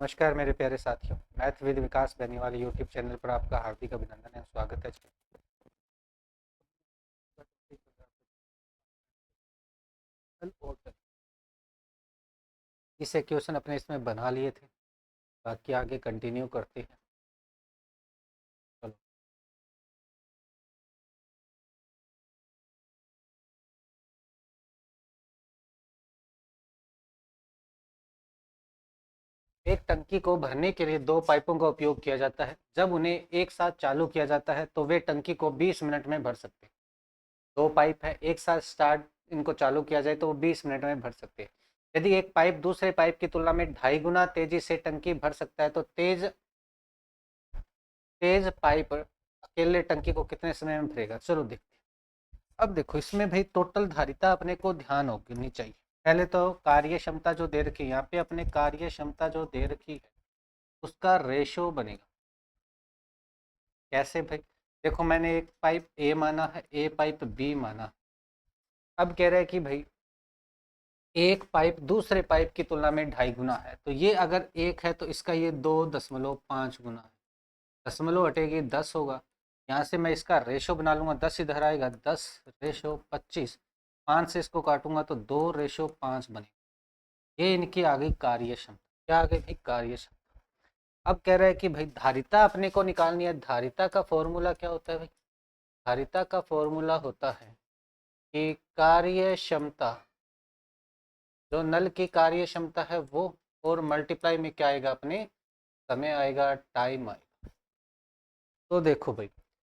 नमस्कार मेरे प्यारे साथियों। Math with Vikas Beniwal YouTube channel पर आपका हार्दिक अभिनंदन है, स्वागत है। इसे क्वेश्चन अपने इसमें बना लिए थे, बाकी आगे कंटिन्यू करते हैं। चलो, एक टंकी को भरने के लिए दो पाइपों का उपयोग किया जाता है। जब उन्हें एक साथ चालू किया जाता है तो वे टंकी को 20 मिनट में भर सकते हैं। दो पाइप है, एक साथ स्टार्ट इनको चालू किया जाए तो वो 20 मिनट में भर सकते हैं। यदि एक पाइप दूसरे पाइप की तुलना में 2.5 गुना तेजी से टंकी भर सकता है तो तेज तेज पाइप अकेले टंकी को कितने समय में भरेगा। चलो देखते हैं। अब देखो, इसमें भाई टोटल धारिता अपने को ध्यान होनी चाहिए। पहले तो कार्य क्षमता जो दे रखी है, यहाँ पे अपने कार्य क्षमता जो दे रखी है उसका रेशो बनेगा। कैसे भाई? देखो, मैंने एक पाइप ए माना है, ए पाइप बी माना। अब कह रहा है कि भाई एक पाइप दूसरे पाइप की तुलना में 2.5 गुना है, तो ये अगर एक है तो इसका ये 2.5 गुना है। दशमलव हटेगी 10 होगा। यहाँ से मैं इसका रेशो बना लूंगा, 10 इधर आएगा, 10:25। 5 से इसको काटूंगा तो 2:5 बनेगा। ये इनकी आ गई कार्य क्षमता। क्या आ गई भाई? कार्य क्षमता। अब कह रहा है कि भाई धारिता अपने को निकालनी है। धारिता का फॉर्मूला क्या होता है भाई? धारिता का फॉर्मूला होता है कि कार्य क्षमता, जो नल की कार्य क्षमता है वो, और मल्टीप्लाई में क्या आएगा अपने? समय आएगा, टाइम आएगा। तो देखो भाई,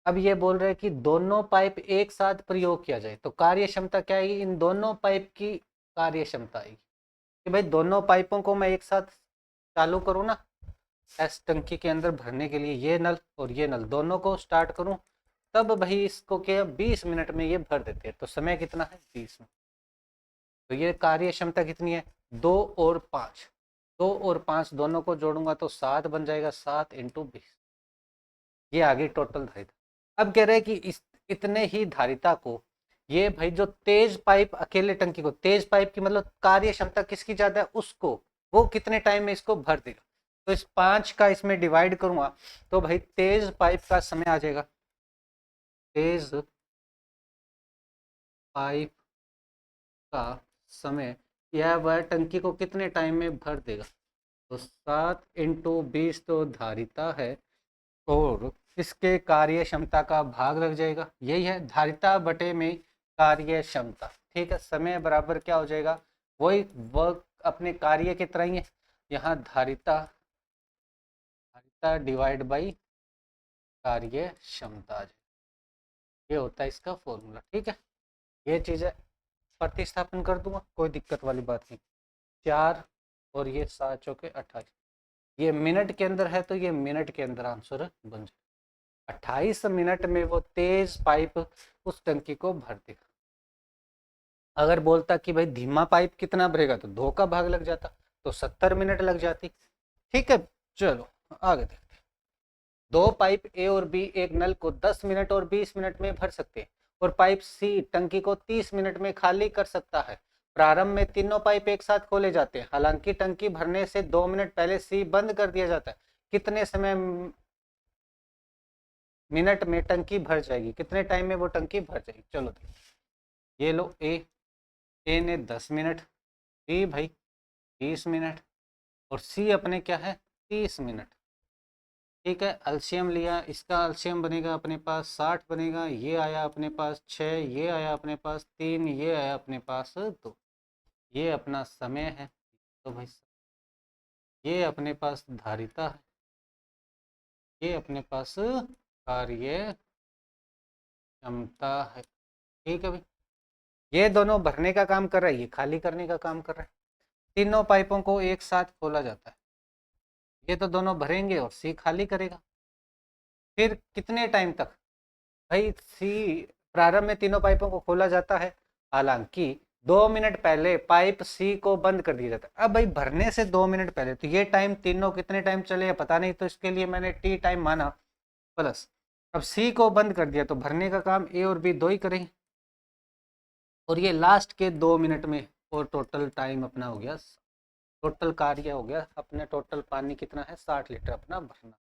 अब ये बोल रहे हैं कि दोनों पाइप एक साथ प्रयोग किया जाए तो कार्य क्षमता क्या आएगी? इन दोनों पाइप की कार्य क्षमता आएगी कि भाई दोनों पाइपों को मैं एक साथ चालू करूँ ना, एस टंकी के अंदर भरने के लिए, ये नल और ये नल दोनों को स्टार्ट करूं, तब भाई इसको क्या 20 मिनट में ये भर देते हैं। तो समय कितना है? 20 मिनट। तो ये कार्य क्षमता कितनी है? 2 और 5। 2 और 5 दोनों को जोड़ूंगा तो 7 बन जाएगा। 7 × 20, ये आ गई टोटल धारिता। अब कह रहे हैं कि इस इतने ही धारिता को ये भाई जो तेज पाइप अकेले टंकी को, तेज पाइप की मतलब कार्य क्षमता किसकी ज्यादा है उसको, वो कितने टाइम में इसको भर देगा। तो इस 5 का इसमें डिवाइड करूंगा तो भाई तेज पाइप का समय आ जाएगा। तेज पाइप का समय, यह वह टंकी को कितने टाइम में भर देगा। तो 7 × 20 तो धारिता है, और इसके कार्य क्षमता का भाग लग जाएगा। यही है धारिता बटे में कार्य क्षमता। ठीक है, समय बराबर क्या हो जाएगा? वही वर्क अपने कार्य की तरह ही है। यहाँ धारिता धारिता डिवाइड बाई कार्य क्षमता, ये होता है इसका फॉर्मूला। ठीक है, ये चीज़ है। प्रतिस्थापन कर दूंगा, कोई दिक्कत वाली बात नहीं। 4 और ये 7×4 = 28। ये मिनट के अंदर है तो ये मिनट के अंदर आंसर बन जाए। 28 मिनट में वो तेज पाइप उस टंकी को भर देगा। अगर बोलता कि भाई धीमा पाइप कितना भरेगा तो 2 का भाग लग जाता, तो 70 मिनट लग जाती। ठीक है, चलो आगे देखते हैं। दो पाइप ए और बी एक नल को 10 मिनट और 20 मिनट में भर सकते हैं, और पाइप सी टंकी को 30 मिनट में खाली कर सकता है। प्रारंभ में तीनों पाइप एक साथ खोले जाते हैं, हालांकि टंकी भरने से 2 मिनट पहले सी बंद कर दिया जाता है। कितने समय मिनट में टंकी भर जाएगी? कितने टाइम में वो टंकी भर जाएगी? चलो देखिए। ये लो, ए ए ने 10 मिनट, बी भाई 20 मिनट, और सी अपने क्या है? 30 मिनट। ठीक है, अल्शियम लिया, इसका अल्शियम बनेगा अपने पास 60 बनेगा। ये आया अपने पास 6, ये आया अपने पास 3, ये आया अपने पास 2। ये अपना समय है। तो भाई ये अपने पास धारिता है, ये अपने पास कार्य क्षमता है। ठीक है भाई, ये दोनों भरने का काम कर रहा है, ये खाली करने का काम कर रहा है। तीनों पाइपों को एक साथ खोला जाता है, ये तो दोनों भरेंगे और सी खाली करेगा। फिर कितने टाइम तक? भाई सी, प्रारंभ में तीनों पाइपों को खोला जाता है, हालांकि 2 मिनट पहले पाइप सी को बंद कर दिया जाता है। अब भाई भरने से 2 मिनट पहले, तो ये टाइम तीनों कितने टाइम चले पता नहीं, तो इसके लिए मैंने टी टाइम माना प्लस। अब सी को बंद कर दिया तो भरने का काम ए और बी दो ही करेंगे, और ये लास्ट के 2 मिनट में, और टोटल टाइम अपना हो गया। टोटल कार्य हो गया अपने, टोटल पानी कितना है 60 लीटर अपना भरना।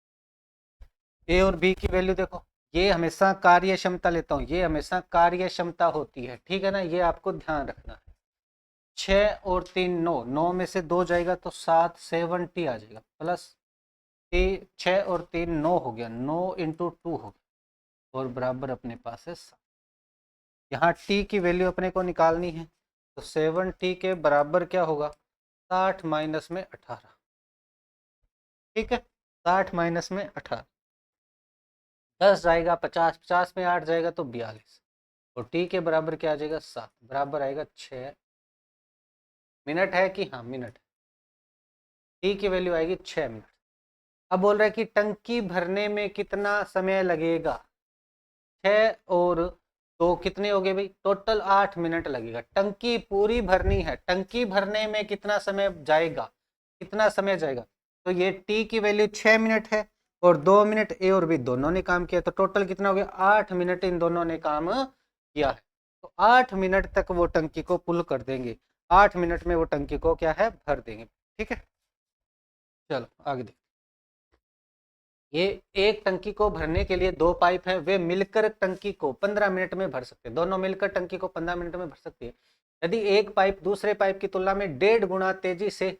ए और बी की वैल्यू देखो, ये हमेशा कार्य क्षमता लेता हूँ, ये हमेशा कार्य क्षमता होती है, ठीक है ना, ये आपको ध्यान रखना है। 6 और 3 9, 9 में से 2 जाएगा तो 7 70 आ जाएगा, प्लस 6 और 3 9 हो गया, 9 इंटू 2 हो गया, और बराबर अपने पास है 7। यहाँ टी की वैल्यू अपने को निकालनी है, तो 7t के बराबर क्या होगा, 60 माइनस में 18, ठीक है, 60 माइनस में 18, 10 जाएगा 50, 50 में 8 जाएगा तो 42, और टी के बराबर क्या आ जाएगा 7, बराबर आएगा 6 मिनट है कि, हाँ मिनट, टी की वैल्यू आएगी 6 मिनट। अब बोल रहा है कि टंकी भरने में कितना समय लगेगा, 6 और 2 कितने हो गए भाई, टोटल 8 मिनट लगेगा। टंकी पूरी भरनी है, टंकी भरने में कितना समय जाएगा, कितना समय जाएगा, तो ये टी की वैल्यू 6 मिनट है, और 2 मिनट ए और बी दोनों ने काम किया, तो टोटल कितना हो गया 8 मिनट इन दोनों ने काम किया है। तो 8 मिनट तक वो टंकी को पुल कर देंगे, 8 मिनट में वो टंकी को क्या है भर देंगे, ठीक है। चलो आगे देखते, ये एक टंकी को भरने के लिए 2 पाइप है, वे मिलकर टंकी को 15 मिनट में भर सकते हैं, दोनों मिलकर टंकी को 15 मिनट में भर सकती है। यदि एक पाइप दूसरे पाइप की तुलना में 1.5 गुना तेजी से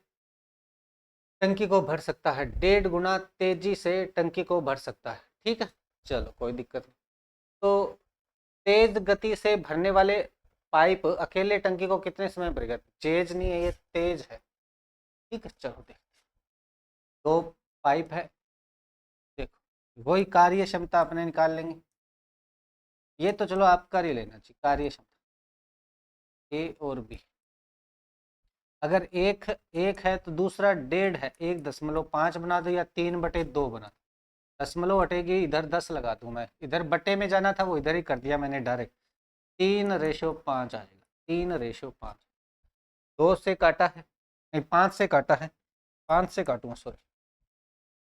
टंकी को भर सकता है, 1.5 गुना तेजी से टंकी को भर सकता है, ठीक है। चलो कोई दिक्कत नहीं। तो तेज गति से भरने वाले पाइप अकेले टंकी को कितने समय भरेगा, तेज नहीं है ये, तेज है, ठीक है। चलो देखते, 2 पाइप है, देखो वही कार्य क्षमता अपने निकाल लेंगे, ये तो चलो आप कर ही लेना चाहिए कार्य क्षमता, ए और बी। अगर एक एक है तो दूसरा 1.5 है, 1.5 बना दो या 3/2 बना दो, दशमलव हटेगी, इधर 10 लगा दूं मैं, इधर बटे में जाना था वो इधर ही कर दिया मैंने डायरेक्ट, 3:5 आ जाएगा, 3:5, 2 से काटा है, नहीं 5 से काटा है, 5 से काटूंगा सॉरी,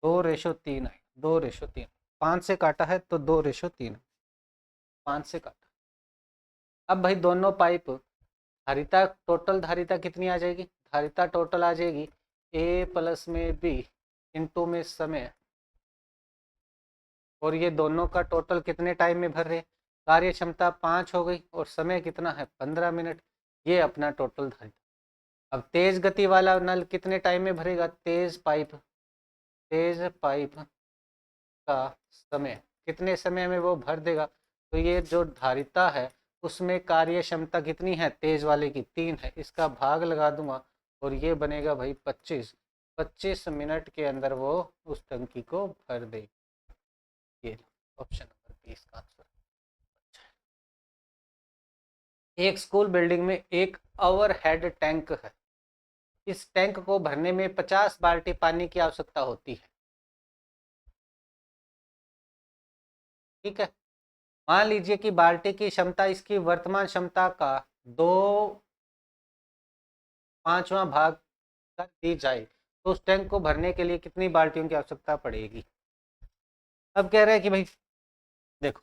2:3 है, 2:3, 5 से काटा है तो 2:3, 5 से काटा। अब भाई दोनों पाइप धारिता, टोटल धारिता कितनी आ जाएगी, धारिता टोटल आ जाएगी ए प्लस में बी इंटू में समय, और ये दोनों का टोटल कितने टाइम में भर रहे, कार्य क्षमता 5 हो गई और समय कितना है 15 मिनट, ये अपना टोटल धारिता। अब तेज गति वाला नल कितने टाइम में भरेगा, तेज पाइप का समय कितने समय में वो भर देगा, तो ये जो धारिता है उसमें कार्य क्षमता कितनी है, तेज वाले की 3 है, इसका भाग लगा दूंगा और ये बनेगा भाई 25 मिनट के अंदर वो उस टंकी को भर देगी। ये ऑप्शन नंबर 20 का आंसर। एक स्कूल बिल्डिंग में एक ओवरहेड टैंक है, इस टैंक को भरने में 50 बाल्टी पानी की आवश्यकता होती है, ठीक है। मान लीजिए कि बाल्टी की क्षमता इसकी वर्तमान क्षमता का 2/5 भाग कर दी जाए तो उस टैंक को भरने के लिए कितनी बाल्टियों की आवश्यकता पड़ेगी। अब कह रहे हैं कि भाई देखो,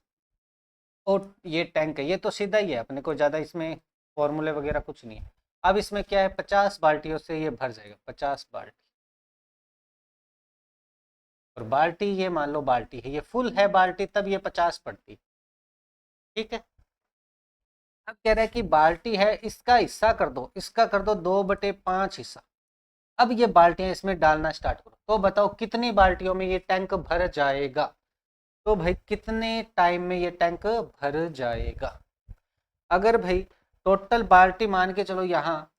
और ये टैंक है, ये तो सीधा ही है, अपने को ज़्यादा इसमें फॉर्मूले वगैरह कुछ नहीं है। अब इसमें क्या है, 50 बाल्टियों से ये भर जाएगा, 50 बाल्टी, और बाल्टी ये मान लो बाल्टी है, ये फुल है बाल्टी तब ये 50 पड़ती, ठीक है। अब कह रहा है कि बाल्टी है, इसका हिस्सा कर दो, इसका कर दो 2/5 हिस्सा। अब ये बाल्टियां इसमें डालना स्टार्ट करो, तो बताओ कितनी बाल्टियों में ये टैंक भर जाएगा, तो भाई कितने टाइम में ये टैंक भर जाएगा। अगर भाई टोटल बाल्टी मान के चलो, यहाँ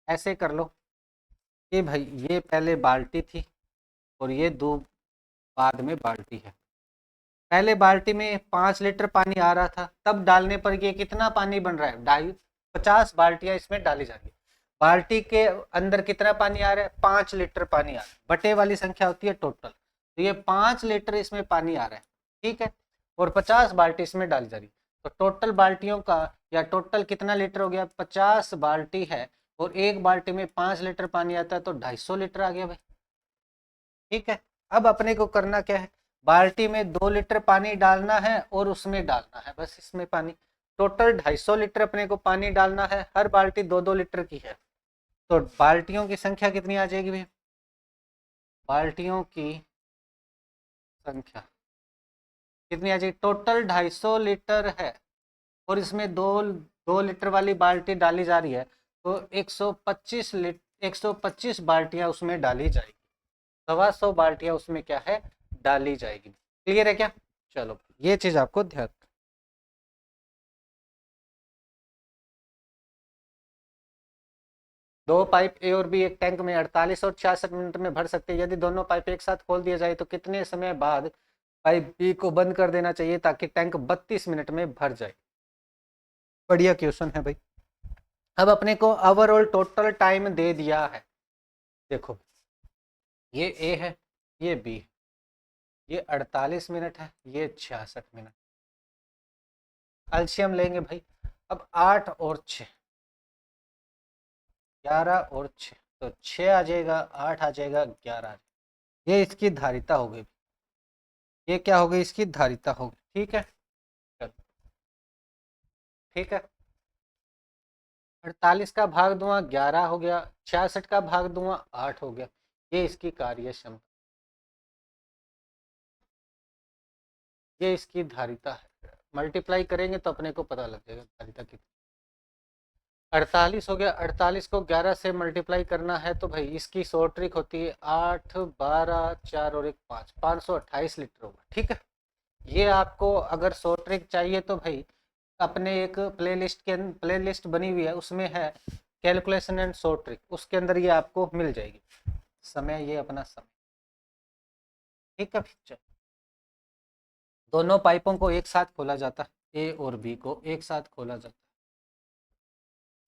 ऐसे कर लो कि भाई ये पहले बाल्टी थी और ये दो बाद में बाल्टी है, पहले बाल्टी में 5 लीटर पानी आ रहा था, तब डालने पर ये कितना पानी बन रहा है, 50 बाल्टियां इसमें डाली जा रही है, बाल्टी के अंदर कितना पानी आ रहा है, 5 लीटर पानी आ रहा है, बटे वाली संख्या होती है टोटल, तो ये 5 लीटर इसमें पानी आ रहा है, ठीक है, और 50 बाल्टी इसमें डाली जा रही है, तो टोटल बाल्टियों का या टोटल कितना लीटर हो गया, 50 बाल्टी है, और एक बाल्टी में 5 लीटर पानी आता है तो 250 लीटर आ गया भाई, ठीक है। अब अपने को करना क्या है, बाल्टी में 2 लीटर पानी डालना है और उसमें डालना है बस इसमें पानी, टोटल 250 लीटर अपने को पानी डालना है, हर बाल्टी 2-2 लीटर की है, तो बाल्टियों की संख्या कितनी आ जाएगी भाई? बाल्टियों की संख्या कितनी आ जाएगी? टोटल 250 लीटर है और इसमें दो 2 लीटर वाली बाल्टी डाली जा रही है, तो 125 बाल्टियां उसमें डाली जाएगी। 125 बाल्टियां उसमें क्या है, डाली जाएगी। क्लियर है क्या? चलो ये चीज आपको ध्यान। दो पाइप ए और बी एक टैंक में 48 और 66 मिनट में भर सकते हैं। यदि दोनों पाइप एक साथ खोल दिया जाए तो कितने समय बाद पाइप बी को बंद कर देना चाहिए ताकि टैंक 32 मिनट में भर जाए? बढ़िया क्वेश्चन है भाई। अब अपने को ओवरऑल टोटल टाइम दे दिया है। देखो ये ए है, ये बी है, ये 48 मिनट है, ये 66 मिनट। एलसीएम लेंगे भाई। अब 8 और 6, 11 और 6, तो 6 आ जाएगा, 8 आ जाएगा, 11 आ जाएगा। ये इसकी धारिता हो गई। ये क्या हो गई? इसकी धारिता हो गई। ठीक है, चलो ठीक है। 48 का भाग दूंगा 11 हो गया, 66 का भाग दूंगा 8 हो गया। ये इसकी कार्य क्षमता, ये इसकी धारिता है। मल्टीप्लाई करेंगे तो अपने को पता लग जाएगा धारिता कितनी। 48 हो गया, 48 को 11 से मल्टीप्लाई करना है तो भाई इसकी सौ ट्रिक होती है 8, 12, 4 और 1 5, 528 लीटर होगा। ठीक है, ये आपको अगर सौ ट्रिक चाहिए तो भाई अपने एक प्लेलिस्ट बनी हुई है, उसमें है कैलकुलेशन एंड सौ ट्रिक, उसके अंदर ये आपको मिल जाएगी। समय, ये अपना समय। ठीक है, चलो दोनों पाइपों को एक साथ खोला जाता है, ए और बी को एक साथ खोला जाता है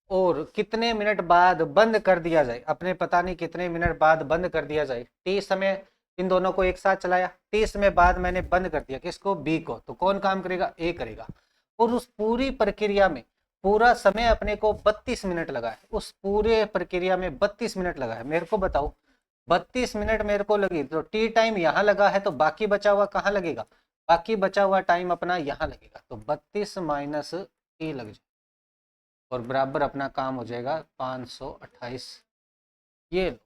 और कितने मिनट बाद बंद कर दिया जाए, अपने पता नहीं कितने मिनट बाद बंद कर दिया जाए। टी समय इन दोनों को एक साथ चलाया, टी समय बाद मैंने बंद कर दिया किसको? बी को। तो कौन काम करेगा? ए करेगा। और उस पूरी प्रक्रिया में पूरा समय अपने को 32 मिनट लगा है। उस पूरे प्रक्रिया में 32 मिनट लगा है। मेरे को बताओ, 32 मिनट मेरे को लगी तो टी टाइम यहाँ लगा है, तो बाकी बचा हुआ कहाँ लगेगा? बाकी बचा हुआ टाइम अपना यहाँ लगेगा, तो 32 माइनस टी लग जाए और बराबर अपना काम हो जाएगा 528। ये लो।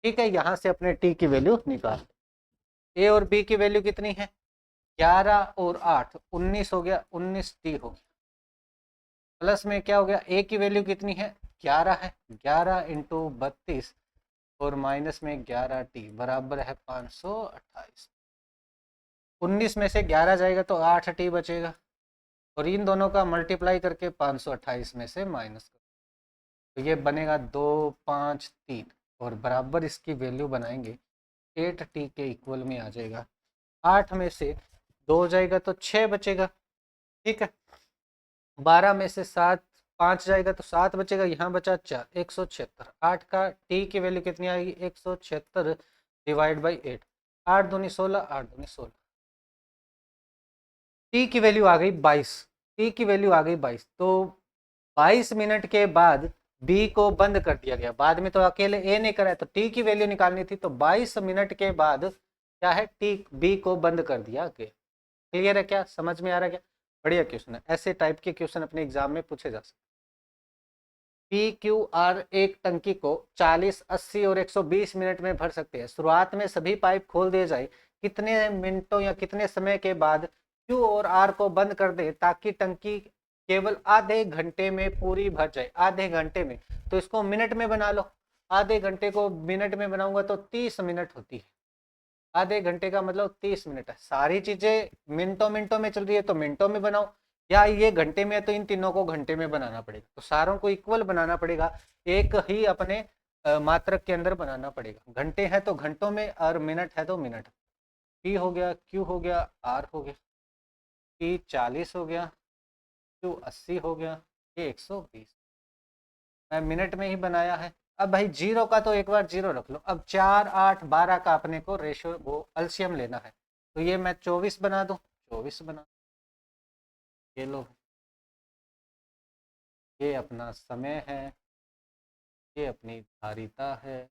ठीक है, यहां से अपने टी की वैल्यू निकाल। ए और बी की वैल्यू कितनी है? 11 और 8 19 हो गया, 19 टी हो गया। प्लस में क्या हो गया? ए की वैल्यू कितनी है? 11 है, 11 इंटू 32 और माइनस में 11 टी बराबर है 528। 19 में से 11 जाएगा तो 8 टी बचेगा और इन दोनों का मल्टीप्लाई करके 528 में से माइनस, तो ये बनेगा 253 और बराबर इसकी वैल्यू बनाएंगे 8t के इक्वल में आ जाएगा। 8 में से 2 जाएगा तो 6 बचेगा। ठीक है, 12 में से 7 5 जाएगा तो 7 बचेगा, यहाँ बचा 4, 176। 8 का टी की वैल्यू कितनी आएगी? 176 डिवाइड बाई 8, 8 दूनी 16, 8 दूनी 16। टी की वैल्यू आ गई 22, टी की वैल्यू आ गई 22। तो 22 मिनट के बाद बी को बंद कर दिया गया। बाद में तो अकेले ए ने करा है, तो टी की वैल्यू निकालनी थी, तो 22 मिनट के बाद क्या है? टी बी को बंद कर दिया गया। क्लियर है क्या? समझ में आ रहा है क्या? बढ़िया क्वेश्चन है। ऐसे टाइप के क्वेश्चन अपने एग्जाम में पूछे जा सकते। पी क्यू आर एक टंकी को 40, 80 और 120 मिनट में भर सकते हैं। शुरुआत में सभी पाइप खोल दिए जाए, कितने मिनटों या कितने समय के बाद क्यू और आर को बंद कर दे ताकि टंकी केवल आधे घंटे में पूरी भर जाए? आधे घंटे में, तो इसको मिनट में बना लो। आधे घंटे को मिनट में बनाऊंगा तो 30 मिनट होती है। आधे घंटे का मतलब 30 मिनट है। सारी चीजें मिनटों मिनटों में चल रही है तो मिनटों में बनाओ, या ये घंटे में है तो इन तीनों को घंटे में बनाना पड़ेगा। तो सारों को इक्वल बनाना पड़ेगा, एक ही अपने मात्रक के अंदर बनाना पड़ेगा। घंटे है तो घंटों में और मिनट है तो मिनट। पी हो गया, क्यू हो गया, आर हो गया। पी 40 हो गया, क्यू 80 हो गया, ये 120। मैं मिनट में ही बनाया है। अब भाई जीरो का तो एक बार जीरो रख लो। अब 4, 8, 12 का अपने को रेशो वो एलसीएम लेना है, तो ये मैं 24 बना दूं, 24 बना। ये लो, ये अपना समय है, ये अपनी धारिता है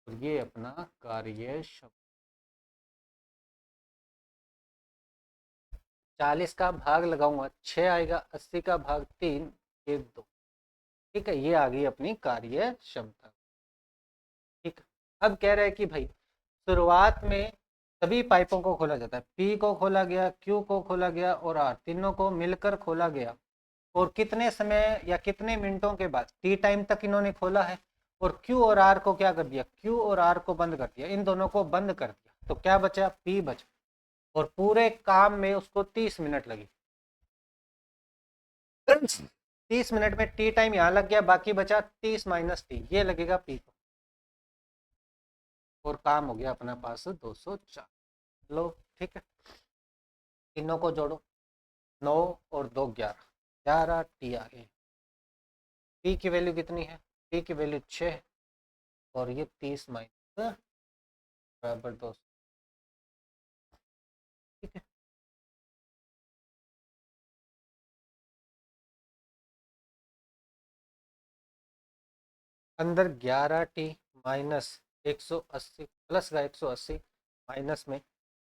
और ये अपना कार्य शब्द। 40 का भाग लगाऊंगा 6 आएगा, 80 का भाग 3, ये 2। ठीक है, ये आ गई अपनी कार्य क्षमता। ठीक, अब कह रहे हैं कि भाई शुरुआत में सभी पाइपों को खोला जाता है, पी को खोला गया, क्यू को खोला गया और आर, तीनों को मिलकर खोला गया। और कितने समय या कितने मिनटों के बाद, टी टाइम तक इन्होंने खोला है। और क्यू और आर को क्या कर दिया, क्यू और आर को बंद कर दिया, इन दोनों को बंद कर दिया, तो क्या बचा, पी बचा। और पूरे काम में उसको 30 मिनट लगी। 30 मिनट में टी टाइम यहाँ लग गया, बाकी बचा 30 माइनस टी, ये लगेगा पी को। और काम हो गया अपना पास 204। लो ठीक है, तीनों को जोड़ो, 9 और 2 11, 11 टी आ गई। टी की वैल्यू कितनी है, टी की वैल्यू 6 और ये 30 माइनस बराबर 200। ठीक है, अंदर 11 टी माइनस 180 प्लस का 180 माइनस में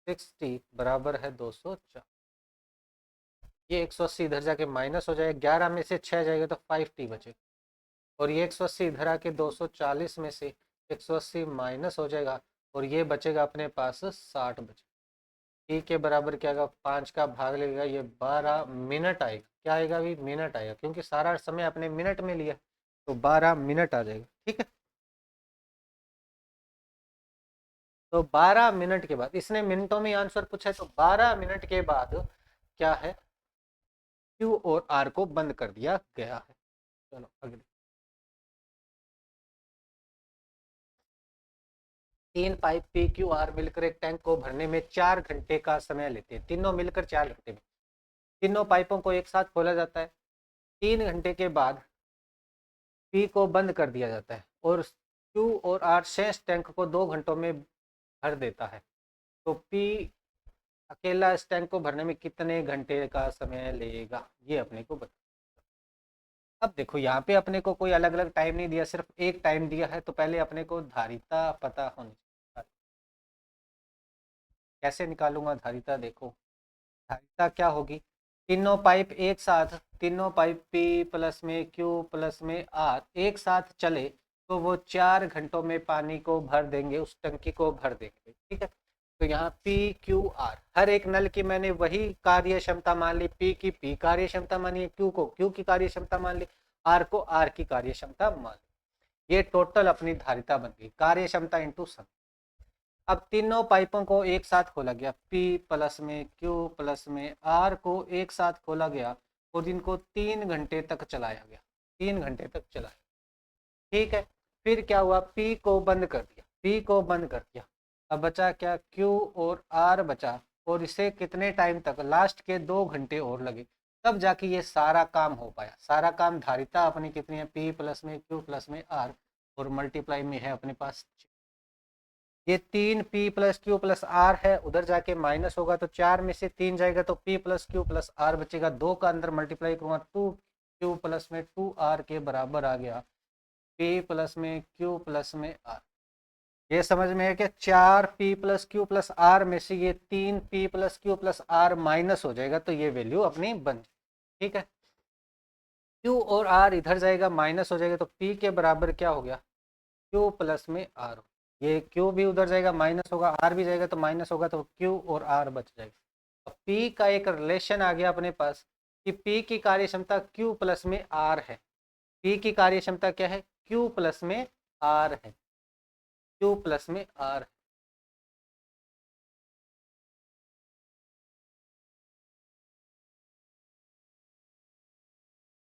6 टी बराबर है 204। ये 180 इधर जाके माइनस हो जाएगा, 11 में से 6 जाएगा तो 5 टी बचेगा। और ये 180 इधर आके 240 में से 180 माइनस हो जाएगा और ये बचेगा अपने पास 60 बचे। टी के बराबर क्या आएगा, 5 का भाग लगेगा, ये 12 मिनट आएगा। क्या आएगा अभी, मिनट आएगा, क्योंकि सारा समय अपने मिनट में लिया, तो 12 मिनट आ जाएगा। ठीक है, तो 12 मिनट के बाद, इसने मिनटों में आंसर पूछा है, तो 12 मिनट के बाद क्या है, क्यू और आर को बंद कर दिया गया है। चलो अगले, 3 पाइप पी क्यू आर मिलकर एक टैंक को भरने में 4 घंटे का समय लेते हैं। तीनों मिलकर 4 घंटे में, तीनों पाइपों को एक साथ खोला जाता है। 3 घंटे के बाद पी को बंद कर दिया जाता है और क्यू और आर शेष टैंक को 2 घंटों में भर देता है। तो पी अकेला इस टैंक को भरने में कितने घंटे का समय लेगा, ये अपने को बता। अब देखो यहाँ पे अपने को कोई अलग अलग टाइम नहीं दिया, सिर्फ एक टाइम दिया है, तो पहले अपने को धारिता पता होनी चाहिए। कैसे निकालूंगा धारिता, देखो धारिता क्या होगी, तीनों पाइप एक साथ, तीनों पाइप पी प्लस में क्यू प्लस में आर एक साथ चले तो वो 4 घंटों में पानी को भर देंगे, उस टंकी को भर देंगे। ठीक है, तो यहाँ पी क्यू आर, हर एक नल की मैंने वही कार्य क्षमता मान ली, पी की पी कार्य क्षमता मानी, क्यू को क्यू की कार्य क्षमता मान ली, आर को आर की कार्य क्षमता मान ली। ये टोटल अपनी धारिता बन गई, कार्य क्षमता इंटू समय। अब तीनों पाइपों को एक साथ खोला गया, P प्लस में Q प्लस में R को एक साथ खोला गया और इनको 3 घंटे तक चलाया गया, 3 घंटे तक चलाया। ठीक है, फिर क्या हुआ, P को बंद कर दिया, P को बंद कर दिया। अब बचा क्या, Q और R बचा, और इसे कितने टाइम तक, लास्ट के 2 घंटे और लगे, तब जाके ये सारा काम हो पाया। सारा काम धारिता अपनी कितनी है, P प्लस में Q प्लस में R और मल्टीप्लाई में है अपने पास। ये 3 P plus Q plus R है, उधर जाके माइनस होगा तो 4 में से 3 जाएगा तो P plus Q plus R बचेगा। 2 का अंदर मल्टीप्लाई करूंगा, 2Q प्लस में 2R के बराबर आ गया P प्लस में Q प्लस में R। ये समझ में है कि 4P plus Q plus are में से ये 3P plus Q plus R minus हो जाएगा, तो ये वैल्यू अपनी बन जाएगी। ठीक है, Q और R इधर जाएगा, माइनस हो जाएगा, तो P के बराबर क्या हो गया, Q प्लस में R। ये Q भी उधर जाएगा, माइनस होगा, R भी जाएगा तो माइनस होगा, तो Q और R बच जाएगा। तो P का एक रिलेशन आ गया अपने पास कि P की कार्य क्षमता Q प्लस में R है। P की कार्य क्षमता क्या है, Q प्लस में R है, Q प्लस में R है।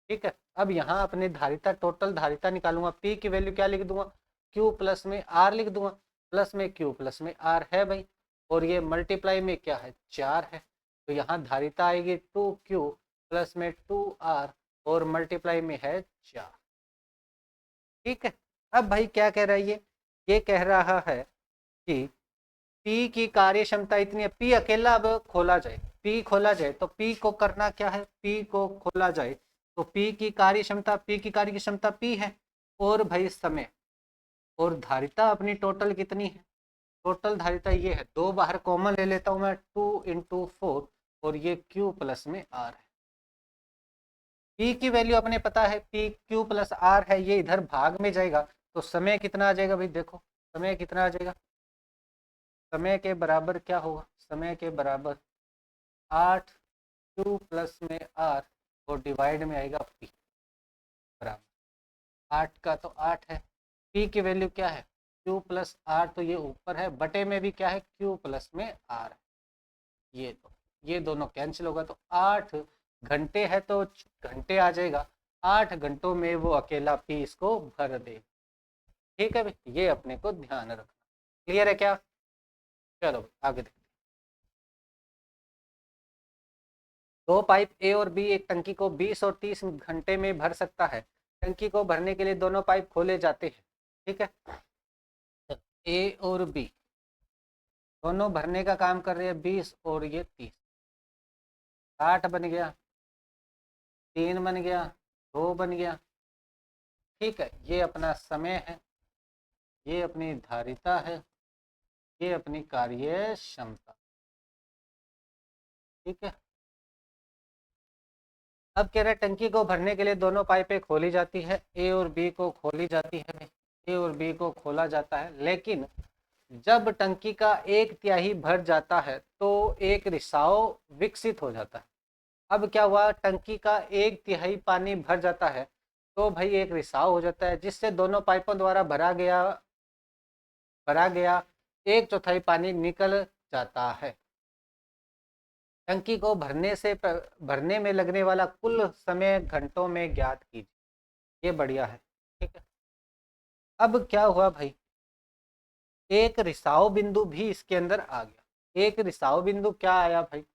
ठीक है, अब यहाँ अपने धारिता, टोटल धारिता निकालूंगा, P की वैल्यू क्या लिख दूंगा, Q प्लस में R लिख दूंगा, प्लस में Q प्लस में R है भाई, और ये मल्टीप्लाई में क्या है, 4 है, तो यहाँ धारिता आएगी 2Q प्लस में 2R और मल्टीप्लाई में है 4। ठीक है, अब भाई क्या कह रहा है ये कह रहा है कि P की कार्य क्षमता इतनी है, P अकेला अब खोला जाए, P खोला जाए तो P को करना क्या है, P को खोला जाए तो P की कार्य क्षमता, P की कार्य क्षमता P है, और भाई समय और धारिता अपनी टोटल कितनी है, टोटल धारिता ये है, 2 बाहर कॉमन ले लेता हूं मैं, 2 × 4 और ये Q प्लस में R है। पी की वैल्यू अपने पता है, पी क्यू प्लस आर है, ये इधर भाग में जाएगा तो समय कितना आ जाएगा भाई, देखो समय कितना आ जाएगा, समय के बराबर क्या होगा, समय के बराबर 8 क्यू प्लस में आर और डिवाइड में आएगा पी बराबर 8 का तो 8 है, पी की वैल्यू क्या है क्यू प्लस आर, तो ये ऊपर है, बटे में भी क्या है क्यू प्लस में आर है, ये दोनों कैंसिल होगा तो 8 घंटे है तो घंटे आ जाएगा, 8 घंटों में वो अकेला पी इसको भर दे। ठीक है भाई, ये अपने को ध्यान रखना। क्लियर है क्या? चलो आगे देखते हैं। दो पाइप ए और बी एक टंकी को 20 और 30 घंटे में भर सकता है। टंकी को भरने के लिए दोनों पाइप खोले जाते हैं। ठीक है, ए और बी दोनों भरने का काम कर रहे हैं, 20 और ये 30, 60 बन गया, 3 बन गया, 2 बन गया। ठीक है, ये अपना समय है, ये अपनी धारिता है, ये अपनी कार्य क्षमता। ठीक है, अब कह रहे हैं टंकी को भरने के लिए दोनों पाइपें खोली जाती है, ए और बी को खोली जाती है, ए और बी को खोला जाता है, लेकिन जब टंकी का 1/3 भर जाता है तो एक रिसाव विकसित हो जाता है। अब क्या हुआ, टंकी का 1/3 पानी भर जाता है तो भाई एक रिसाव हो जाता है, जिससे दोनों पाइपों द्वारा भरा गया 1/4 पानी निकल जाता है। टंकी को भरने में लगने वाला कुल समय घंटों में ज्ञात कीजिए। ये बढ़िया है। ठीक है, अब क्या हुआ भाई, एक रिसाव बिंदु भी इसके अंदर आ गया। एक रिसाव बिंदु क्या आया भाई,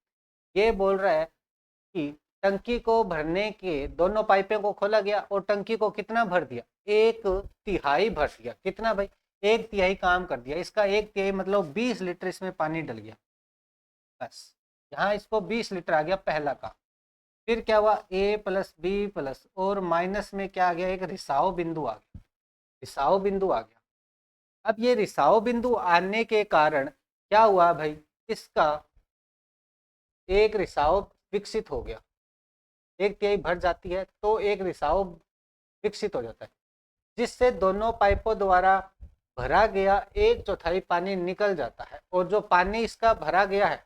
ये बोल रहा है कि टंकी को भरने के दोनों पाइपों को खोला गया और टंकी को कितना भर दिया, 1/3 भर दिया। कितना भाई, 1/3 काम कर दिया। इसका 1/3 मतलब 20 लीटर इसमें पानी डल गया। बस यहाँ इसको 20 लीटर आ गया पहला का। फिर क्या हुआ, ए प्लस बी प्लस और माइनस में क्या आ गया, एक रिसाव बिंदु आ गया, रिसाव बिंदु आ गया। अब ये रिसाव बिंदु आने के कारण क्या हुआ भाई, इसका एक रिसाव विकसित हो गया। 1/3 भर जाती है तो एक रिसाव विकसित हो जाता है, जिससे दोनों पाइपों द्वारा भरा गया 1/4 पानी निकल जाता है, और जो पानी इसका भरा गया है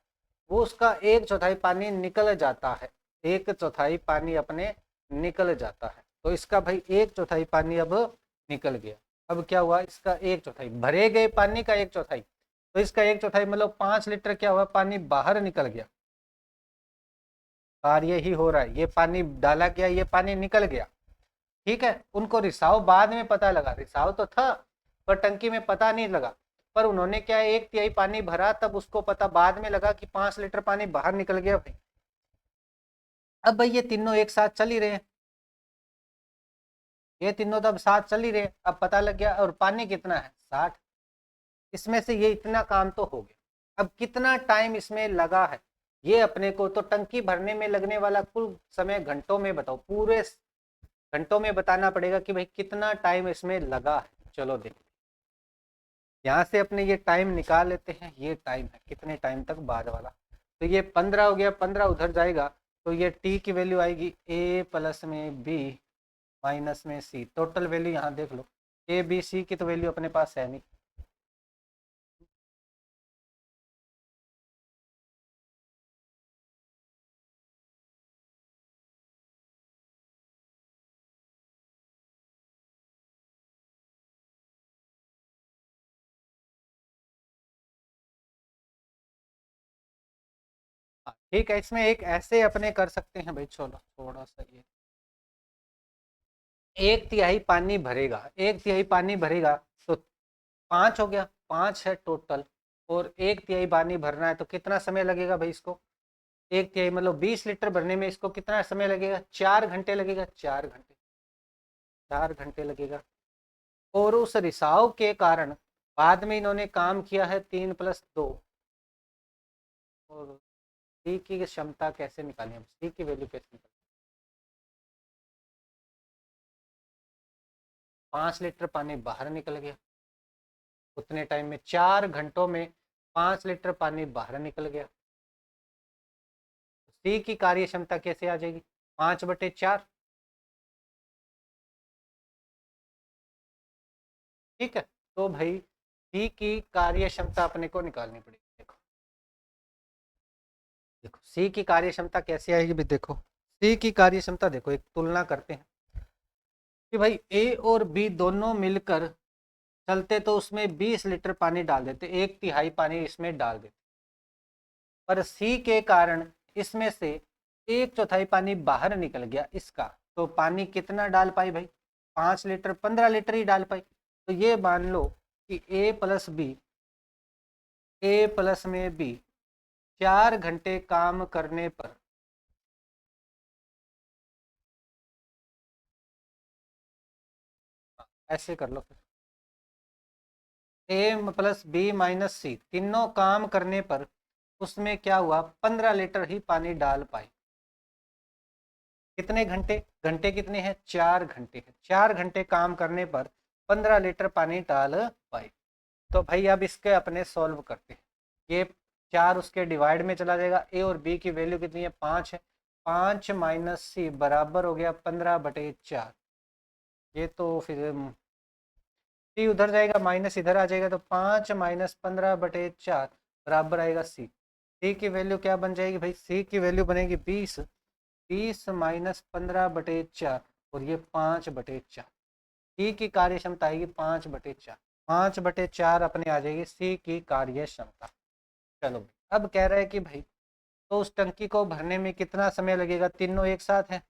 वो उसका 1/4 पानी निकल जाता है। 1/4 पानी अपने निकल जाता है, तो इसका भाई 1/4 पानी अब निकल गया। अब क्या हुआ, इसका 1/4 भरे गए पानी का 1/4, तो इसका 1/4 मतलब 5 लीटर क्या हुआ, पानी बाहर निकल गया। कार्य ही हो रहा है, ये पानी डाला गया, ये पानी निकल गया। ठीक है, उनको रिसाव बाद में पता लगा, रिसाव तो था पर टंकी में पता नहीं लगा, पर उन्होंने क्या 1/3 पानी भरा, तब उसको पता बाद में लगा कि 5 लीटर पानी बाहर निकल गया भाई। अब भाई ये तीनों एक साथ चल ही रहे हैं, ये तीनों तो अब साथ चल ही रहे हैं, अब पता लग गया। और पानी कितना है, 60, इसमें से ये इतना काम तो हो गया। अब कितना टाइम इसमें लगा है, ये अपने को तो टंकी भरने में लगने वाला कुल समय घंटों में बताओ, पूरे घंटों में बताना पड़ेगा कि भाई कितना टाइम इसमें लगा है। चलो देखते, यहाँ से अपने ये टाइम निकाल लेते हैं। ये टाइम है कितने टाइम तक बाद वाला, तो ये 15 हो गया, 15 उधर जाएगा तो ये टी की वैल्यू आएगी ए प्लस में बी माइनस में सी। टोटल वैल्यू यहाँ देख लो, ए बी सी की तो वैल्यू अपने पास है नहीं। हाँ, ठीक है, इसमें एक ऐसे अपने कर सकते हैं भाई, चलो थोड़ा सा ये 1/3 पानी भरेगा, 1/3 पानी भरेगा तो 5 हो गया, 5 है टोटल, और 1/3 पानी भरना है तो कितना समय लगेगा भाई इसको, 1/3 मतलब 20 लीटर भरने में इसको कितना समय लगेगा, 4 घंटे लगेगा, 4 घंटे, 4 घंटे लगेगा। और उस रिसाव के कारण बाद में इन्होंने काम किया है 3+2। और सी की क्षमता कैसे निकालें, हम सी की वैल्यू कैसे निकालें, 5 लीटर पानी बाहर निकल गया उतने टाइम में, 4 घंटों में 5 लीटर पानी बाहर निकल गया। सी की कार्य क्षमता कैसे आ जाएगी, 5/4, ठीक है, तो भाई सी की कार्य क्षमता अपने को निकालनी पड़ेगी। देखो देखो सी की कार्य क्षमता कैसे आएगी भी, देखो सी की कार्य क्षमता देखो, एक तुलना करते हैं कि भाई ए और बी दोनों मिलकर चलते तो उसमें 20 लीटर पानी डाल देते, एक तिहाई पानी इसमें डाल देते, पर सी के कारण इसमें से एक चौथाई पानी बाहर निकल गया इसका, तो पानी कितना डाल पाई भाई, 5 लीटर, 15 लीटर ही डाल पाई। तो ये मान लो कि ए प्लस में बी 4 घंटे काम करने पर ऐसे कर लो फिर, ए प्लस बी माइनस सी तीनों काम करने पर उसमें क्या हुआ, 15 लीटर ही पानी डाल पाई। कितने घंटे, घंटे कितने हैं, 4 घंटे हैं, 4 घंटे काम करने पर 15 लीटर पानी डाल पाई। तो भाई अब इसके अपने सॉल्व करते हैं, ये 4 उसके डिवाइड में चला जाएगा, ए और बी की वैल्यू कितनी है, 5 है, 5 माइनस सी बराबर हो गया 15/4। ये तो फिर सी उधर जाएगा, माइनस इधर आ जाएगा, तो 5 - 15/4 बराबर आएगा सी। सी की वैल्यू क्या बन जाएगी भाई, सी की वैल्यू बनेगी 20, 20 माइनस 15/4 और ये 5/4। सी की कार्य क्षमता आएगी 5/4, 5/4 अपने आ जाएगी सी की कार्य क्षमता। चलो अब कह रहा है कि भाई तो उस टंकी को भरने में कितना समय लगेगा, तीनों एक साथ है।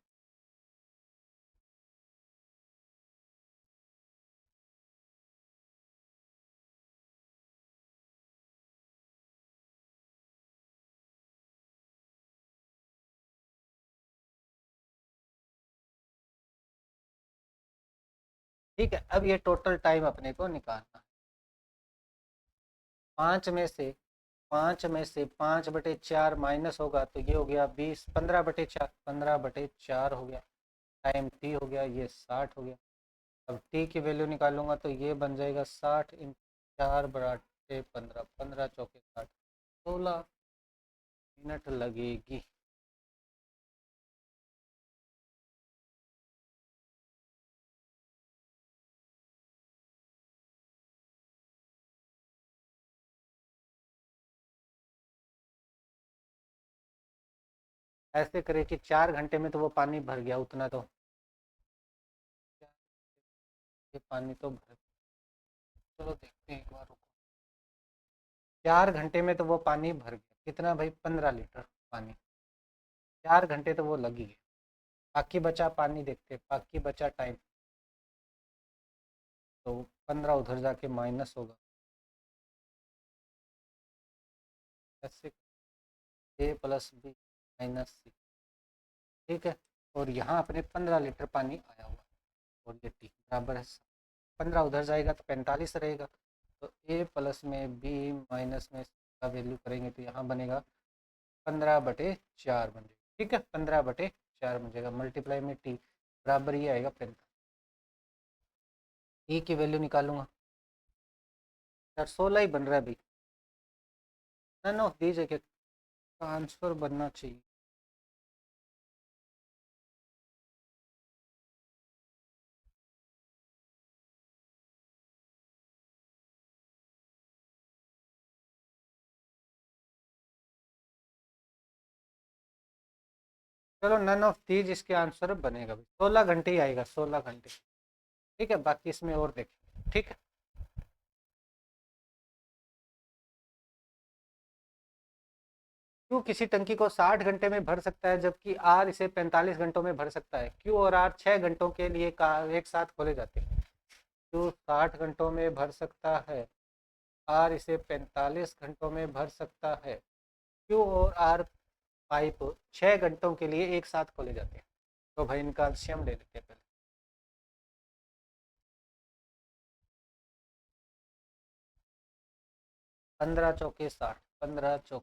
ठीक है, अब ये टोटल टाइम अपने को निकालना, 5 में से 5/4 माइनस होगा तो ये हो गया 20, 15/4, 15/4 हो गया, टाइम टी हो गया, ये 60 हो गया। अब टी की वैल्यू निकालूंगा तो ये बन जाएगा 60 × 4 = 15, 15 × 4 = 60, 16 मिनट लगेगी। ऐसे करे कि 4 घंटे में तो वो पानी भर गया, उतना तो ये पानी तो भर, चलो देखते हैं एक बार, रुको। 4 घंटे में तो वो पानी भर गया, कितना भाई, 15 लीटर पानी, 4 घंटे तो वो लग ही गए। बाकी बचा पानी, देखते हैं बाकी बचा टाइम, तो 15 उधर जाके माइनस होगा, ऐसे ए प्लस बी माइनस सी। ठीक है, और यहाँ अपने 15 लीटर पानी आया हुआ, और ये टी बराबर है, 15 उधर जाएगा तो 45 रहेगा, तो ए प्लस में बी माइनस में सी का वैल्यू करेंगे तो यहाँ बनेगा 15/4 बन जाएगा। ठीक है, 15/4 बन जाएगा, मल्टीप्लाई में टी बराबर ये आएगा 45। ई की वैल्यू निकालूंगा यार, 16 ही बन रहा है अभी, ना नो दीजिए कि आंसर बनना चाहिए। चलो नन ऑफ दीज इसके आंसर बनेगा भाई, 16 घंटे ही आएगा, 16 घंटे। ठीक है, बाकी इसमें और देखें। ठीक है, क्यों किसी टंकी को 60 घंटे में भर सकता है जबकि आर इसे 45 घंटों में भर सकता है, क्यू और आर 6 घंटों के लिए एक साथ खोले जाते हैं। क्यू 60 घंटों में भर सकता है, आर इसे 45 घंटों में भर सकता है, क्यू और आर पाइप 6 घंटों के लिए एक साथ खोले जाते हैं। तो भाई इनका एलसीएम ले लेते हैं पहले, 15 × 4 = 60, 15 × 4,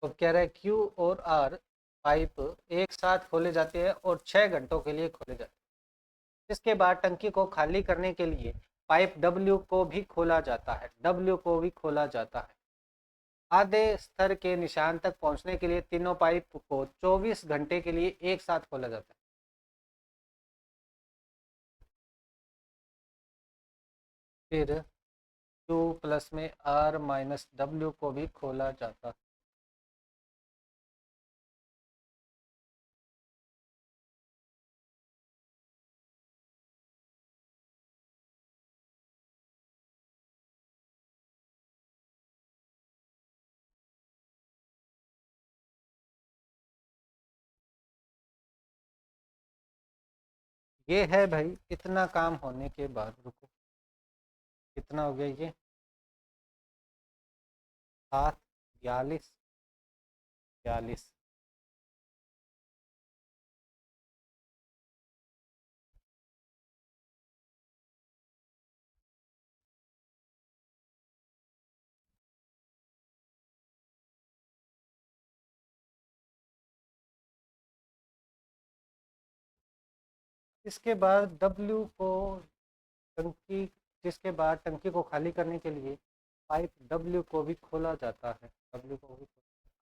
तो कह रहा है क्यू और आर पाइप एक साथ खोले जाते हैं और 6 घंटों के लिए खोले जाते हैं। इसके बाद टंकी को खाली करने के लिए पाइप डब्ल्यू को भी खोला जाता है, डब्ल्यू को भी खोला जाता है। आधे स्तर के निशान तक पहुंचने के लिए तीनों पाइप को 24 घंटे के लिए एक साथ खोला जाता है। फिर Q प्लस में R माइनस W को भी खोला जाता है। ये है भाई, इतना काम होने के बाद, रुको, कितना हो गया ये, 7, 42, 42। इसके बाद W को टंकी जिसके बाद टंकी को खाली करने के लिए पाइप W को भी खोला जाता है। W को भी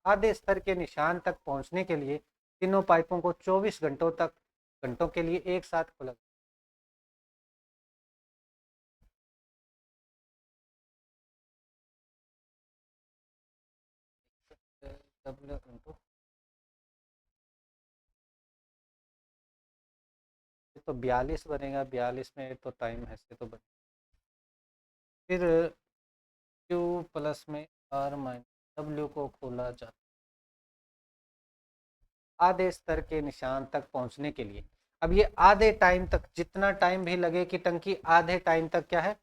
आधे स्तर के निशान तक पहुंचने के लिए तीनों पाइपों को 24 घंटों के लिए एक साथ खोला। W इंटू, तो 42 बनेगा, 42 में तो टाइम है से तो बने। फिर Q प्लस में R माइनस W को खोला जाता आधे स्तर के निशान तक पहुंचने के लिए। अब ये आधे टाइम तक, जितना टाइम भी लगे कि टंकी आधे टाइम तक क्या है,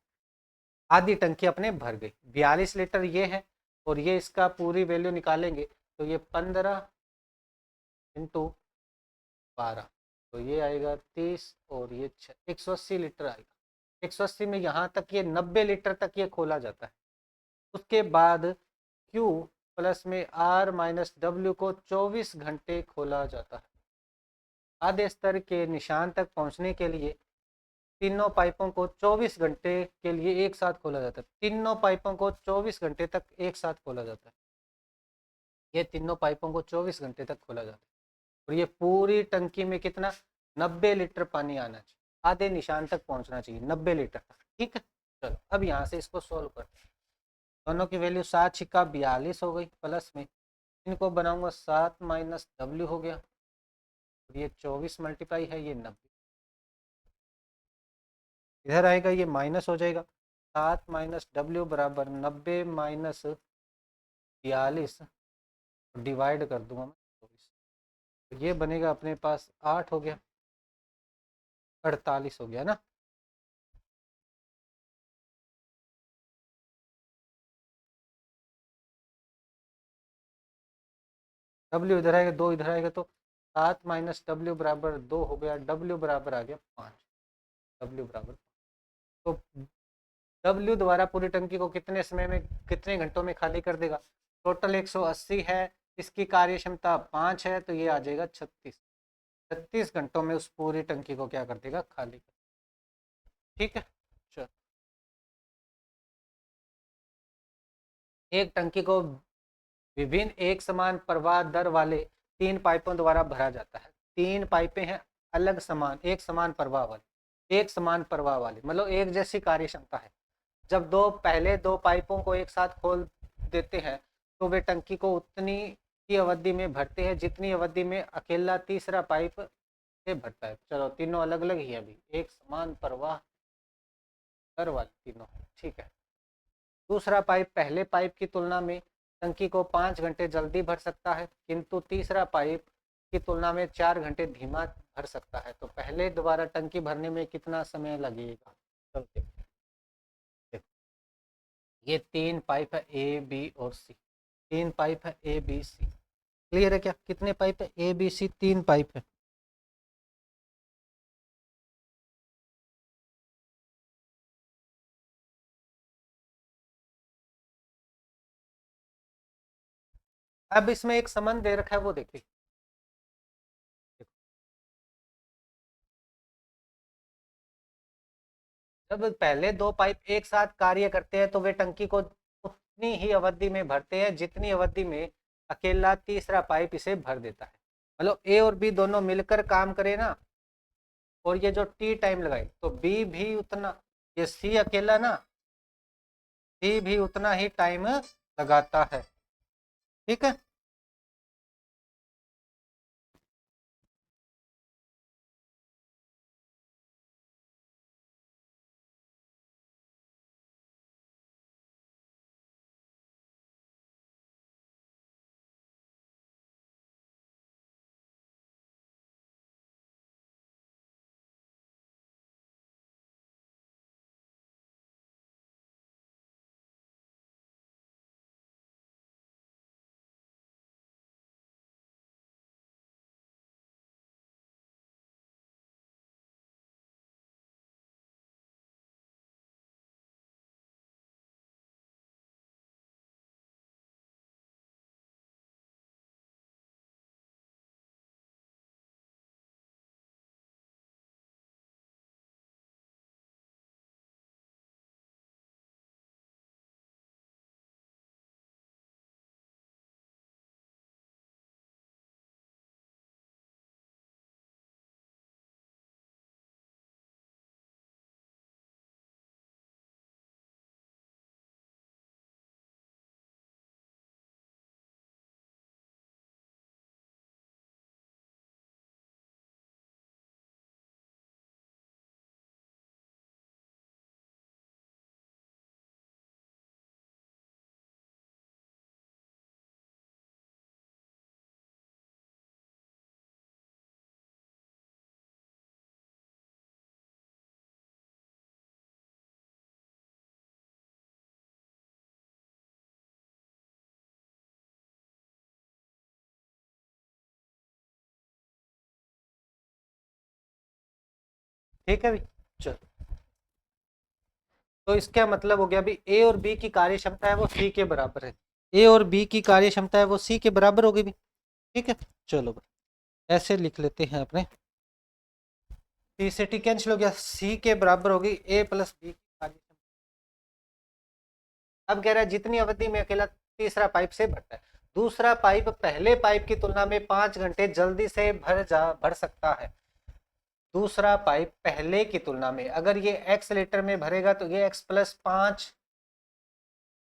आधी टंकी अपने भर गई। 42 लीटर ये है, और ये इसका पूरी वैल्यू निकालेंगे तो ये 15 इंटू 12, तो ये आएगा 30, और ये 180 लीटर आएगा। 180 में यहाँ तक ये 90 लीटर तक ये खोला जाता है। उसके बाद Q प्लस में R माइनस W को 24 घंटे खोला जाता है। आधे स्तर के निशान तक पहुंचने के लिए तीनों पाइपों को 24 घंटे के लिए एक साथ खोला जाता है। तीनों पाइपों को 24 घंटे तक एक साथ खोला जाता है। ये तीनों पाइपों को 24 घंटे तक खोला जाता है, और ये पूरी टंकी में कितना, 90 लीटर पानी आना चाहिए, आधे निशान तक पहुंचना चाहिए 90 लीटर तक। ठीक है, चलो अब यहाँ से इसको सोल्व करते हैं। दोनों की वैल्यू 7 × 42 हो गई, प्लस में इनको बनाऊंगा 7 माइनस W हो गया, और ये 24 मल्टीप्लाई है, ये 90 इधर आएगा, ये माइनस हो जाएगा। 7 माइनस W बराबर 90 माइनस 42, डिवाइड कर दूंगा मैं 24, तो ये बनेगा अपने पास 8 हो गया, 48 हो गया ना। W इधर आएगा, 2 इधर आएगा, तो 7 माइनस W बराबर 2 हो गया, W बराबर आ गया 5। W बराबर, तो W द्वारा पूरी टंकी को कितने समय में, कितने घंटों में खाली कर देगा। टोटल 180 है, इसकी कार्य क्षमता 5 है, तो ये आ जाएगा 36। 36 घंटों में उस पूरी टंकी को क्या कर देगा, खाली कर। ठीक है, चलो। एक टंकी को विभिन्न एक समान प्रवाह दर वाले 3 पाइपों द्वारा भरा जाता है। 3 पाइपें हैं अलग समान, एक समान प्रवाह वाली, एक समान प्रवाह वाली, मतलब एक जैसी कार्य क्षमता है। जब पहले दो पाइपों को एक साथ खोल देते हैं तो वे टंकी को उतनी ही अवधि में भरते हैं जितनी अवधि में अकेला तीसरा पाइप से भरता है। चलो, तीनों अलग अलग ही अभी, एक समान प्रवाह दर वाली तीनों, ठीक है। दूसरा पाइप पहले पाइप की तुलना में टंकी को 5 घंटे जल्दी भर सकता है, किंतु तीसरा पाइप की तुलना में 4 घंटे धीमा भर सकता है। तो पहले दोबारा टंकी भरने में कितना समय लगेगा, चलो देखते हैं। ये 3 पाइप है, ए बी और सी। 3 पाइप है, ए बी सी। क्लियर है क्या, कितने पाइप है, ए बी सी, 3 पाइप है। अब इसमें एक संबंध दे रखा है, वो देखिए। जब पहले दो पाइप एक साथ कार्य करते हैं तो वे टंकी को उतनी ही अवधि में भरते हैं जितनी अवधि में अकेला तीसरा पाइप इसे भर देता है। मतलब ए और बी दोनों मिलकर काम करे ना, और ये जो टी टाइम लगाए तो बी भी उतना, ये सी अकेला ना, सी भी उतना ही टाइम लगाता है। ठीक है। ठीक है भाई। चलो, तो इसका मतलब हो गया अभी ए और बी की कार्य क्षमता है वो सी के बराबर है। ए और बी की कार्य क्षमता है वो सी के बराबर होगी भी। ठीक है। चलो भाई, ऐसे लिख लेते हैं अपने, टी से टी कैंसिल हो गया, सी के बराबर होगी ए प्लस बी की कार्य क्षमता। अब कह रहा है जितनी अवधि में अकेला तीसरा पाइप से भरता है, दूसरा पाइप पहले पाइप की तुलना में 5 घंटे जल्दी से भर सकता है। दूसरा पाइप पहले की तुलना में, अगर ये एक्स लीटर में भरेगा तो ये एक्स प्लस 5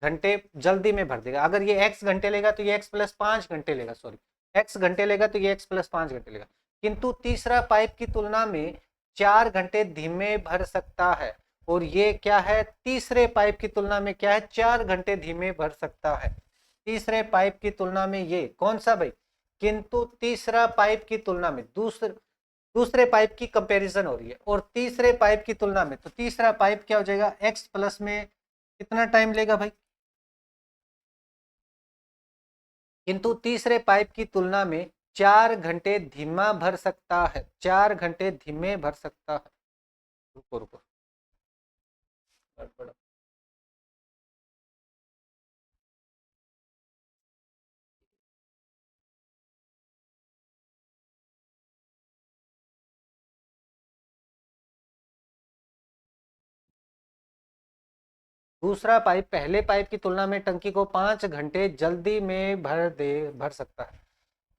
घंटे जल्दी में भर देगा। अगर ये एक्स घंटे लेगा तो ये एक्स प्लस 5 घंटे लेगा, सॉरी, एक्स घंटे लेगा तो ये एक्स प्लस 5 घंटे लेगा। किंतु तीसरा पाइप की तुलना में 4 घंटे धीमे भर सकता है, और ये क्या है, तीसरे पाइप की तुलना में क्या है, 4 घंटे धीमे भर सकता है। तीसरे पाइप की तुलना में ये कौन सा भाई, किंतु तीसरा पाइप की तुलना में, दूसरे दूसरे पाइप की कंपैरिजन हो रही है, और तीसरे पाइप की तुलना में, तो तीसरा पाइप क्या हो जाएगा, एक्स प्लस में कितना टाइम लेगा भाई, किंतु तीसरे पाइप की तुलना में 4 घंटे धीमा भर सकता है, 4 घंटे धीमे भर सकता है। रुको रुको, गड़बड़। दूसरा पाइप पहले पाइप की तुलना में टंकी को 5 घंटे जल्दी में भर सकता है।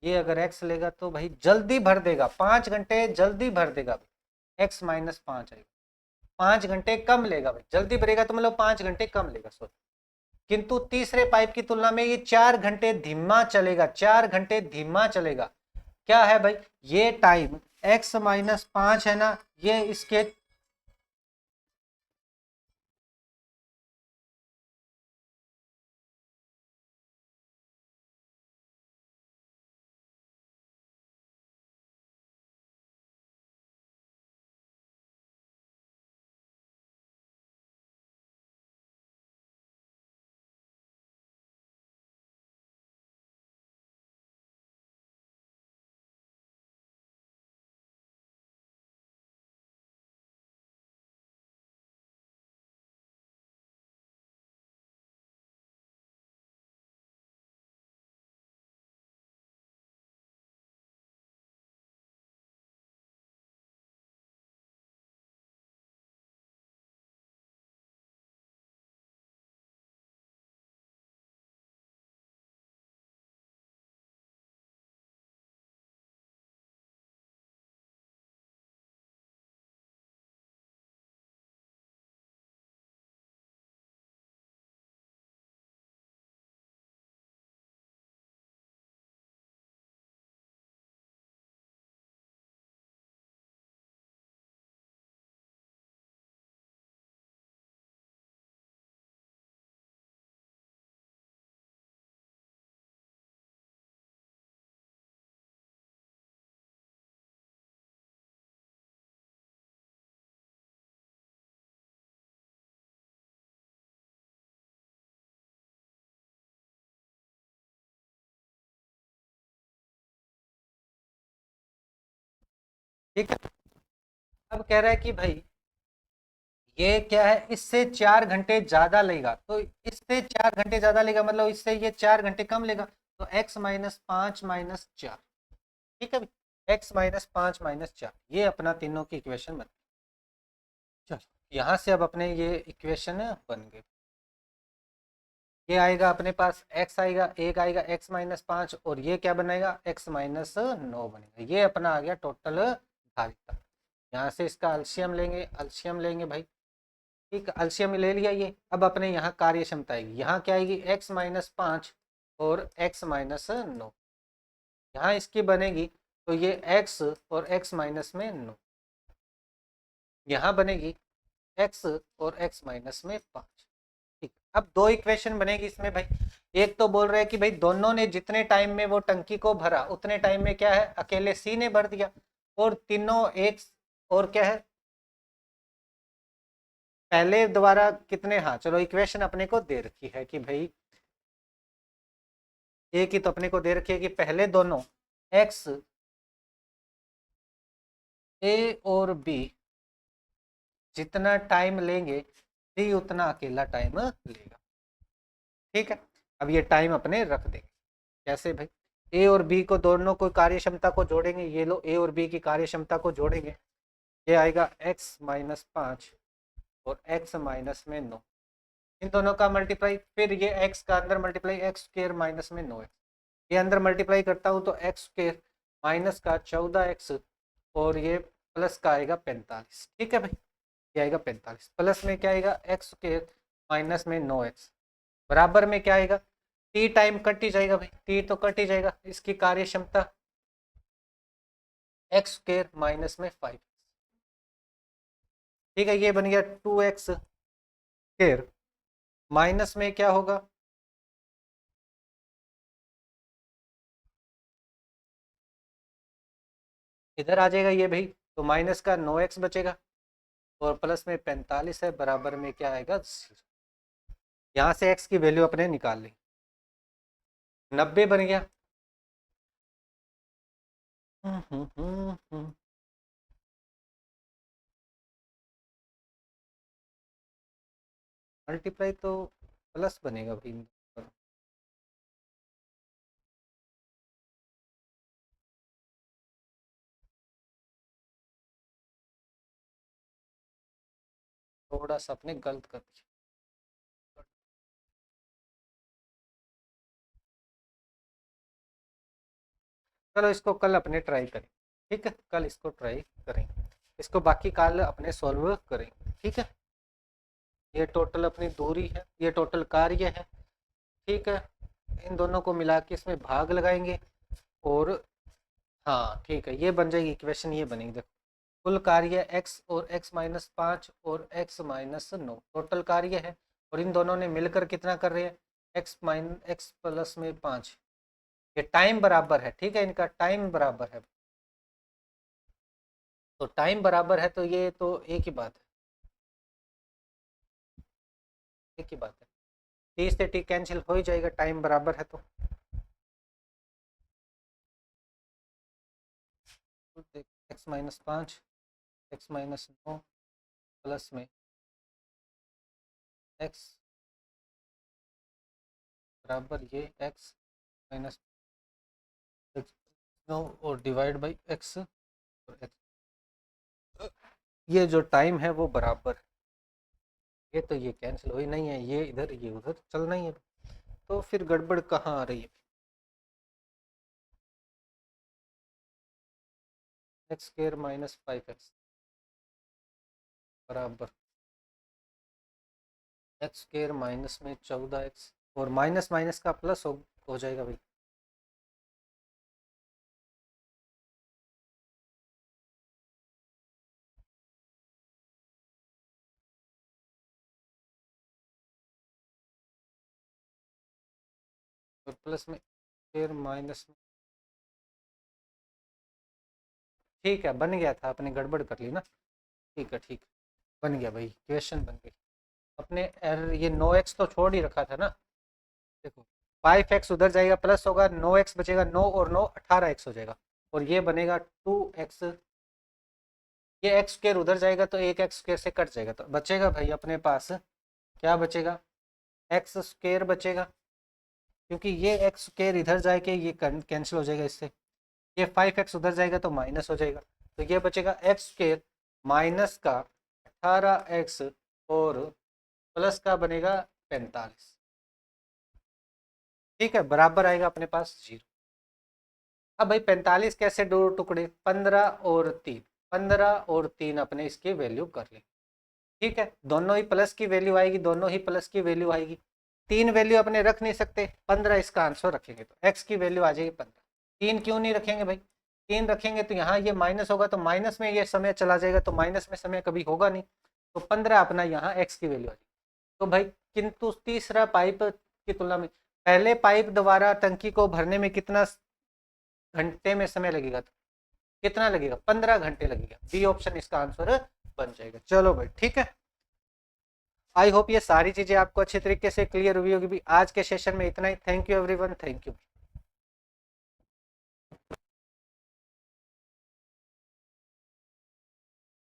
ये अगर एक्स लेगा तो भाई जल्दी भर देगा, 5 घंटे जल्दी भर देगा, एक्स माइनस 5 आएगा। 5 घंटे कम लेगा भाई, जल्दी भरेगा तो मतलब 5 घंटे कम लेगा, सॉरी। किंतु तीसरे पाइप की तुलना में ये 4 घंटे धीमा चलेगा, 4 घंटे धीमा चलेगा। क्या है भाई, ये टाइम एक्स माइनस 5 है ना, ये इसके ठीक है। अब कह रहा है कि भाई ये क्या है, इससे 4 घंटे ज्यादा लेगा, तो इससे 4 घंटे ज्यादा लेगा मतलब इससे ये 4 घंटे कम लेगा, तो x-5 - 4। ठीक है भाई, x-5 - 4 ये अपना तीनों की इक्वेशन बन गई। चलो यहाँ से अब अपने ये इक्वेशन बन गए। ये आएगा अपने पास x आएगा, एक आएगा x-5 और ये क्या बनेगा x-9 बनेगा। ये अपना आ गया टोटल धारिता। यहाँ से इसका अल्शियम लेंगे, अल्शियम लेंगे भाई। ठीक, अल्शियम ले लिया ये। अब अपने यहाँ कार्य क्षमता आएगी, यहाँ क्या आएगी x-5 और x-9। यहाँ इसकी बनेगी तो ये x और x-9, यहाँ बनेगी x और x-5। ठीक, अब दो इक्वेशन बनेगी इसमें भाई। एक तो बोल रहे हैं कि भाई दोनों ने जितने टाइम में वो टंकी को भरा उतने टाइम में क्या है अकेले सी ने भर दिया, और तीनों एक, और क्या है पहले द्वारा कितने, हाँ चलो इक्वेशन अपने को दे रखी है कि भाई एक ही तो अपने को दे रखी है कि पहले दोनों x a और b जितना टाइम लेंगे सी उतना अकेला टाइम लेगा। ठीक है, अब ये टाइम अपने रख देंगे। कैसे भाई, ए और बी को दोनों को कार्य क्षमता को जोड़ेंगे, ये लो ए और बी की कार्य क्षमता को जोड़ेंगे, ये आएगा x-5 और x-9। इन दोनों का मल्टीप्लाई, फिर ये x का अंदर मल्टीप्लाई x² - 9x, ये अंदर मल्टीप्लाई करता हूँ तो x² माइनस का 14x और ये प्लस का आएगा 45। ठीक है भाई, ये आएगा 45, प्लस में क्या आएगा x² - 9x, बराबर में क्या आएगा टी टाइम कट ही जाएगा भाई, टी तो कट ही जाएगा, इसकी कार्य क्षमता x² - 5। ठीक है, ये बन गया 2x², माइनस में क्या होगा इधर आ जाएगा ये भाई, तो माइनस का 9x बचेगा और प्लस में 45 है, बराबर में क्या आएगा 0। यहाँ से x की वैल्यू अपने निकाल ली, 90 बन गया। मल्टीप्लाई तो प्लस बनेगा भाई, थोड़ा सा अपने गलत कर दिया। चलो इसको कल अपने ट्राई करें। ठीक है, कल इसको ट्राई करेंगे, इसको बाकी कल अपने सॉल्व करेंगे। ठीक है, ये टोटल अपनी दूरी है, ये टोटल कार्य है। ठीक है, इन दोनों को मिला के इसमें भाग लगाएंगे और हाँ ठीक है, ये बन जाएगी इक्वेशन, ये बनेगी देखो, कुल कार्य x और x-5 और x-9 टोटल कार्य है, और इन दोनों ने मिलकर कितना कर रहे हैं x+5। ये टाइम बराबर है, ठीक है, इनका टाइम बराबर है, तो टाइम बराबर है तो ये तो एक ही बात है, एक ही बात है, टी से टी कैंसिल हो ही जाएगा, टाइम बराबर है तो x-5 x-9 प्लस में x बराबर ये x-9 और डिवाइड बाई x और x, ये जो टाइम है वो बराबर है, ये तो ये कैंसिल हो ही नहीं है, ये इधर ये उधर चलना ही है, तो फिर गड़बड़ कहाँ आ रही है। x² - 5x बराबर x² माइनस में 14x और माइनस माइनस का प्लस हो जाएगा भाई, और प्लस में स्क्वायर माइनस में। ठीक है, बन गया था, अपने गड़बड़ कर ली ना। ठीक है ठीक है, बन गया भाई, क्वेश्चन बन गई अपने। ये 9x तो छोड़ ही रखा था ना, देखो 5x उधर जाएगा प्लस होगा, 9x बचेगा, 9 और 9 18x हो जाएगा, और ये बनेगा 2x ये एक्स स्क्वायर उधर जाएगा तो एक एक्स स्क्वायर से कट जाएगा, तो बचेगा भाई अपने पास क्या बचेगा, एक्स स्क्वायर बचेगा, क्योंकि ये एक्स स्क्वायर इधर जाके ये कैंसिल हो जाएगा इससे, ये 5x उधर जाएगा तो माइनस हो जाएगा, तो ये बचेगा एक्स स्क्वायर माइनस का 18x और प्लस का बनेगा 45। ठीक है, बराबर आएगा अपने पास 0। अब भाई 45 कैसे दो टुकड़े, 15 और 3, 15 और 3 अपने इसकी वैल्यू कर लेंगे। ठीक है, दोनों ही प्लस की वैल्यू आएगी, दोनों ही प्लस की वैल्यू आएगी। 3 वैल्यू अपने रख नहीं सकते, 15 इसका आंसर रखेंगे तो एक्स की वैल्यू आ जाएगी 15। 3 क्यों नहीं रखेंगे भाई, 3 रखेंगे तो यहाँ ये माइनस होगा, तो माइनस में ये समय चला जाएगा, तो माइनस में समय कभी होगा नहीं, तो 15 अपना यहाँ एक्स की वैल्यू आ जाएगी। तो भाई किंतु तीसरा पाइप की तुलना में पहले पाइप द्वारा टंकी को भरने में कितना घंटे में समय लगेगा, तो कितना लगेगा, 15 घंटे लगेगा। बी ऑप्शन इसका आंसर बन जाएगा। चलो भाई ठीक है, आई होप ये सारी चीजें आपको अच्छे तरीके से क्लियर हुई होगी। आज के सेशन में इतना ही। Thank you everyone, thank you.